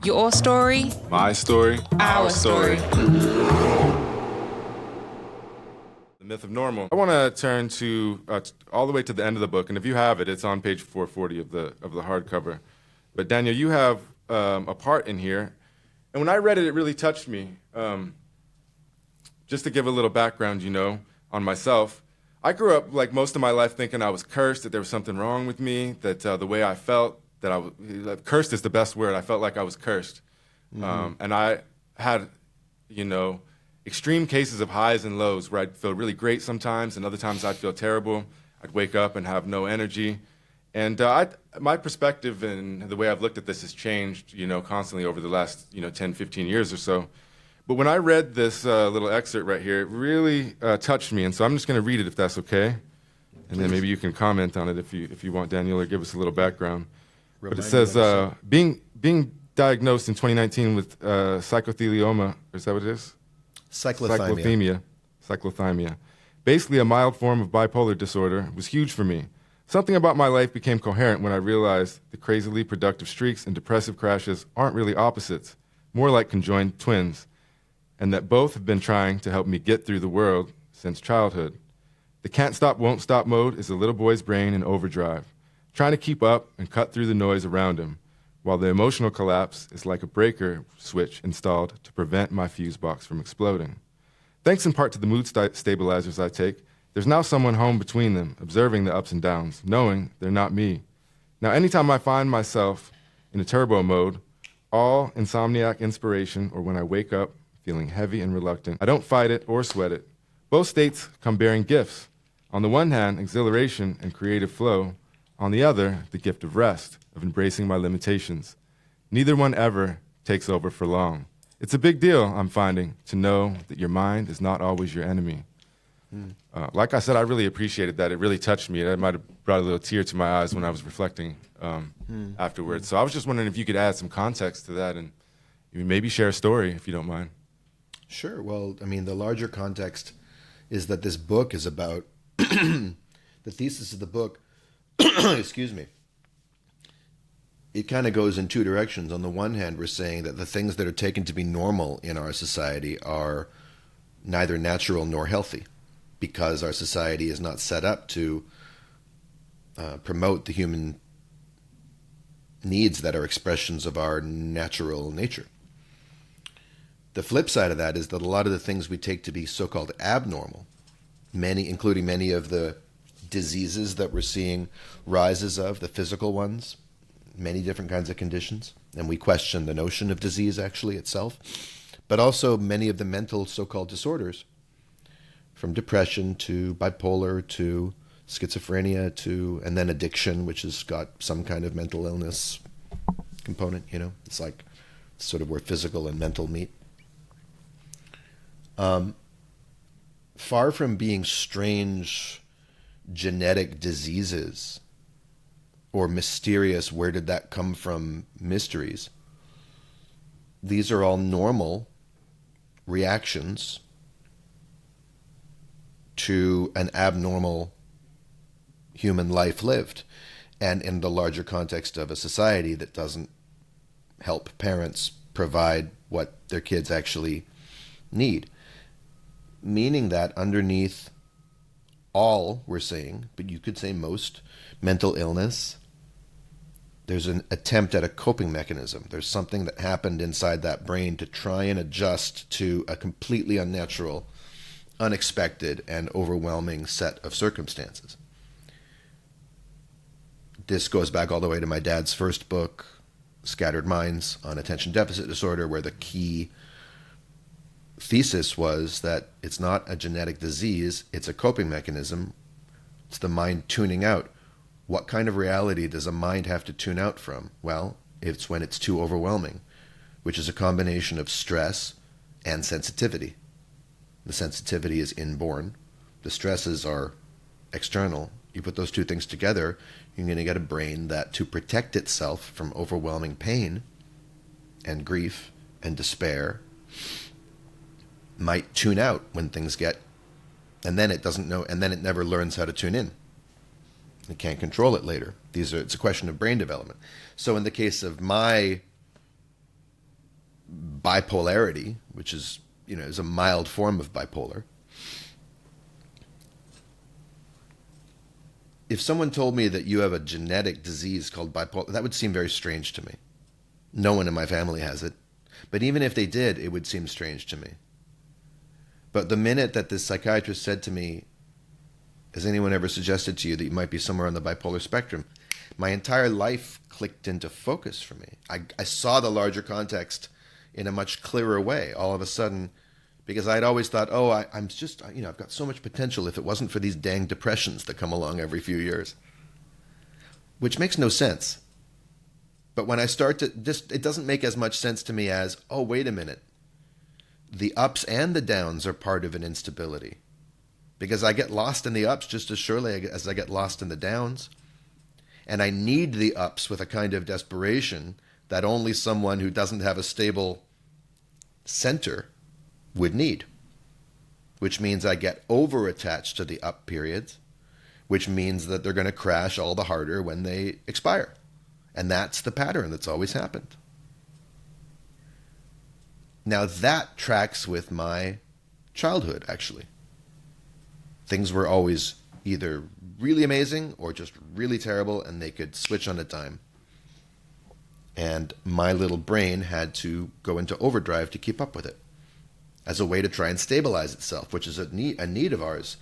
Your story. My story. Our story. The Myth of Normal. I want to turn to all the way to the end of the book, and if you have it, it's on page 440 of the hardcover. But Daniel, you have a part in here, and when I read it, it really touched me. Just to give a little background, on myself, I grew up like most of my life thinking I was cursed, that there was something wrong with me, that the way I felt, cursed is the best word. I felt like I was cursed. And I had, extreme cases of highs and lows where I'd feel really great sometimes, and other times I'd feel terrible. I'd wake up and have no energy. And my perspective and the way I've looked at this has changed, constantly over the last, 10, 15 years or so. But when I read this little excerpt right here, it really touched me. And so I'm just going to read it if that's okay. And then maybe you can comment on it if you want, Daniel, or give us a little background. But it says, being diagnosed in 2019 with cyclothymia, is that what it is? Cyclothymia. Cyclothymia. Basically a mild form of bipolar disorder, was huge for me. Something about my life became coherent when I realized the crazily productive streaks and depressive crashes aren't really opposites, more like conjoined twins, and that both have been trying to help me get through the world since childhood. The can't stop, won't stop mode is a little boy's brain in overdrive, trying to keep up and cut through the noise around him, while the emotional collapse is like a breaker switch installed to prevent my fuse box from exploding. Thanks in part to the mood stabilizers I take, there's now someone home between them, observing the ups and downs, knowing they're not me. Now, anytime I find myself in a turbo mode, all insomniac inspiration, or when I wake up feeling heavy and reluctant, I don't fight it or sweat it. Both states come bearing gifts. On the one hand, exhilaration and creative flow. On the other, the gift of rest, of embracing my limitations. Neither one ever takes over for long. It's a big deal, I'm finding, to know that your mind is not always your enemy. Like I said, I really appreciated that. It really touched me. It might have brought a little tear to my eyes when I was reflecting afterwards. So I was just wondering if you could add some context to that and maybe share a story, if you don't mind. Sure. Well, I mean, the larger context is that this book is about the thesis of the book. Excuse me. It kind of goes in two directions. On the one hand, we're saying that the things that are taken to be normal in our society are neither natural nor healthy, because our society is not set up to promote the human needs that are expressions of our natural nature. The flip side of that is that a lot of the things we take to be so-called abnormal, including many of the diseases that we're seeing rises of, the physical ones, many different kinds of conditions, and we question the notion of disease actually itself, but also many of the mental so-called disorders, from depression to bipolar to schizophrenia to, and then addiction, which has got some kind of mental illness component, it's like sort of where physical and mental meet. Far from being strange genetic diseases or mysterious where did that come from mysteries, these are all normal reactions to an abnormal human life lived, and in the larger context of a society that doesn't help parents provide what their kids actually need. Meaning that underneath all, we're saying, but you could say most, mental illness, there's an attempt at a coping mechanism. There's something that happened inside that brain to try and adjust to a completely unnatural, unexpected, and overwhelming set of circumstances. This goes back all the way to my dad's first book, Scattered Minds, on attention deficit disorder, where the key thesis was that it's not a genetic disease, it's a coping mechanism. It's the mind tuning out. What kind of reality does a mind have to tune out from? Well, it's when it's too overwhelming, which is a combination of stress and sensitivity. The sensitivity is inborn. The stresses are external. You put those two things together, you're going to get a brain that, to protect itself from overwhelming pain and grief and despair, might tune out when things get, and then it doesn't know, and then it never learns how to tune in. It can't control it later. It's a question of brain development. So in the case of my bipolarity, which is, is a mild form of bipolar. If someone told me that you have a genetic disease called bipolar, that would seem very strange to me. No one in my family has it. But even if they did, it would seem strange to me. But the minute that this psychiatrist said to me, has anyone ever suggested to you that you might be somewhere on the bipolar spectrum? My entire life clicked into focus for me. I saw the larger context in a much clearer way all of a sudden, because I'd always thought, I'm just, I've got so much potential if it wasn't for these dang depressions that come along every few years. Which makes no sense. But when I start to, it doesn't make as much sense to me as, oh, wait a minute. The ups and the downs are part of an instability. Because I get lost in the ups just as surely as I get lost in the downs. And I need the ups with a kind of desperation that only someone who doesn't have a stable center would need. Which means I get over-attached to the up periods, which means that they're going to crash all the harder when they expire. And that's the pattern that's always happened. Now that tracks with my childhood, actually. Things were always either really amazing or just really terrible, and they could switch on a dime. And my little brain had to go into overdrive to keep up with it as a way to try and stabilize itself, which is a need of ours.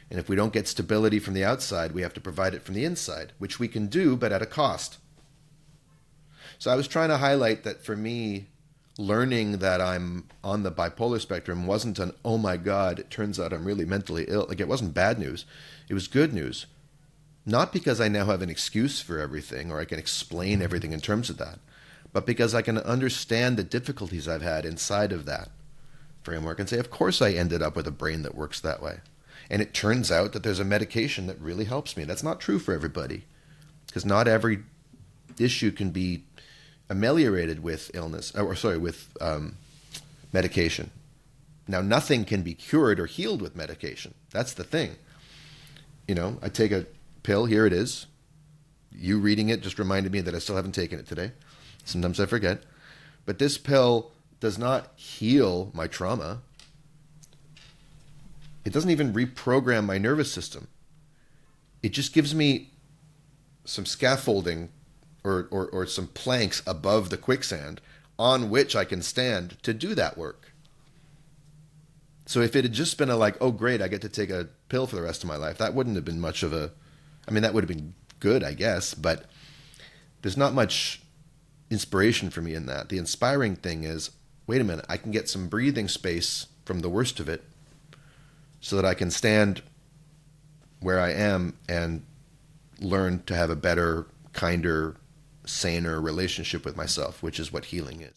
And if we don't get stability from the outside, we have to provide it from the inside, which we can do, but at a cost. So I was trying to highlight that for me, learning that I'm on the bipolar spectrum wasn't an, oh my God, it turns out I'm really mentally ill. Like, it wasn't bad news. It was good news. Not because I now have an excuse for everything or I can explain everything in terms of that, but because I can understand the difficulties I've had inside of that framework and say, of course I ended up with a brain that works that way. And it turns out that there's a medication that really helps me. That's not true for everybody, because not every issue can be ameliorated with medication. Now, nothing can be cured or healed with medication. That's the thing. I take a pill. Here it is. You reading it just reminded me that I still haven't taken it today. Sometimes I forget. But this pill does not heal my trauma. It doesn't even reprogram my nervous system. It just gives me some scaffolding or some planks above the quicksand on which I can stand to do that work. So if it had just been oh great, I get to take a pill for the rest of my life, that wouldn't have been much of a, that would have been good, I guess, but there's not much inspiration for me in that. The inspiring thing is, wait a minute, I can get some breathing space from the worst of it so that I can stand where I am and learn to have a better, kinder, saner relationship with myself, which is what healing is.